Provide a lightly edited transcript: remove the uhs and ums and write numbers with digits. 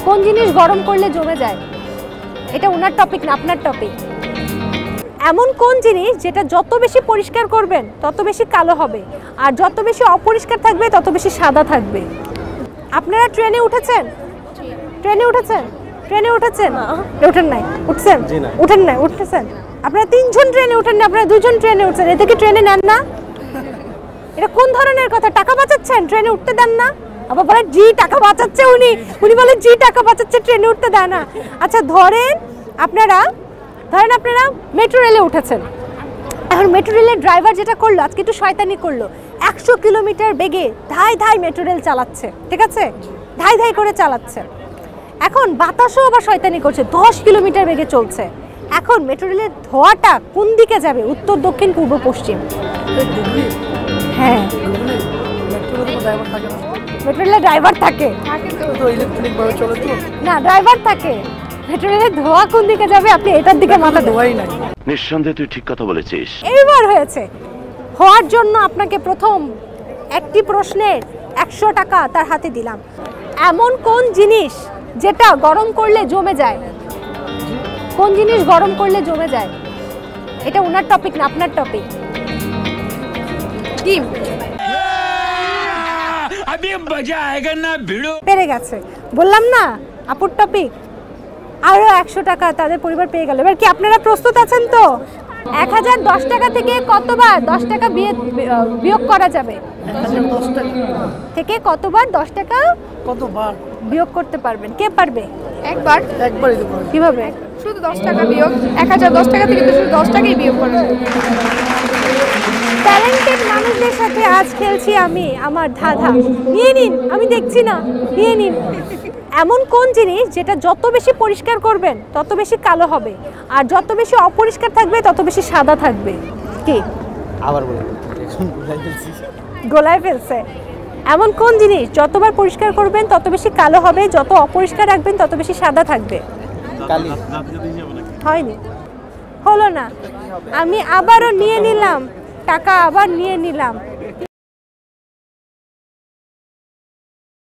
কোন জিনিস গরম করলে জমে যায়? এটা ওনার টপিক না, আপনার টপিক। এমন কোন জিনিস যেটা যত বেশি পরিষ্কার করবেন তত বেশি কালো হবে, আর যত বেশি অপরিষ্কার থাকবে তত বেশি সাদা থাকবে? আপনারা ট্রেনে উঠেছেন? ট্রেনে উঠেছেন? ট্রেনে উঠেছেন? উঠেন নাই? উঠছেন? উঠেন নাই? উঠতেছেন? আপনারা 3 জন ট্রেনে উঠেন না, আপনারা 2 জন ট্রেনে উঠছেন। এতে কি ট্রেনে নেন না? এটা কোন ধরনের কথা? টাকা বাঁচাচ্ছেন, ট্রেনে উঠতে দেন না? আবার বলে জি টাকা বাঁচাচ্ছে উনি বলে জি টাকা বাঁচাচ্ছে, ট্রেনে উঠতে দেয় না। আচ্ছা ধরেন আপনারা মেট্রো রেলে উঠেছেন। এখন মেট্রো রেলের ড্রাইভার যেটা করলো, আজকে একটু শয়তানি করলো, 100 কিলোমিটার বেগে ধাই ধাই মেট্রো রেল চালাচ্ছে, ঠিক আছে? ধাই ধাই করে চালাচ্ছে। এখন বাতাসও আবার শয়তানি করছে, 10 কিলোমিটার বেগে চলছে। এখন মেট্রো রেলের ধোঁয়াটা কোন দিকে যাবে? উত্তর, দক্ষিণ, পূর্ব, পশ্চিম? হ্যাঁ, মেট্রো রেলের ড্রাইভার থাকে না, ড্রাইভার থাকে। মেট্রো রেলের ধোঁয়া কোন দিকে যাবে? আপনি এটার দিকে মাথা ধোয়াই নাই। নিঃসন্দেহে তুই ঠিক কথা বলেছিস। এইবার হয়েছে। হওয়ার জন্য আপনাকে প্রথম একটি প্রশ্নের 100 টাকা তার হাতে দিলাম। এমন কোন জিনিস যেটা গরম করলে জমে যায়? কোন জিনিস গরম করলে জমে যায়? এটা ওনার টপিক না, আপনার টপিক। ডিম। পেরে গেছে, বললাম না আপুর টপিক। আরো 100 টাকা তাদের পরিবার পেয়ে গেল। এবার কি আপনারা প্রস্তুত আছেন তো? 1010 টাকা থেকে কতবার 10 টাকা বিয়োগ করা যাবে? থেকে কতবার 10 টাকা বিয়োগ করতে পারবেন? কে পারবে? একবার। কিভাবে? শুধু 10 টাকা বিয়োগ। 1010 টাকা থেকে তো শুধু 10 টাকাই বিয়োগ করা যাবে। ট্যালেন্টেড মানুষদের সাথে আজ খেলছি আমি, আমার ধাঁধা। নিয়ে নিন, আমি দেখছি না, নিয়ে নিন। এমন কোন জিনিস যেটা যত বেশি পরিষ্কার করবেন তত বেশি কালো হবে, আর যত বেশি অপরিষ্কার থাকবে তত বেশি সাদা থাকবে? কি? আবার বলুন। গোলায় ফেলছে। এমন কোন জিনিস যতবার পরিষ্কার করবেন তত বেশি কালো হবে, যত অপরিষ্কার রাখবেন তত বেশি সাদা থাকবে? হয়নি, হলো না। আমি আবারও নিয়ে নিলাম টাকা, আবার নিয়ে নিলাম।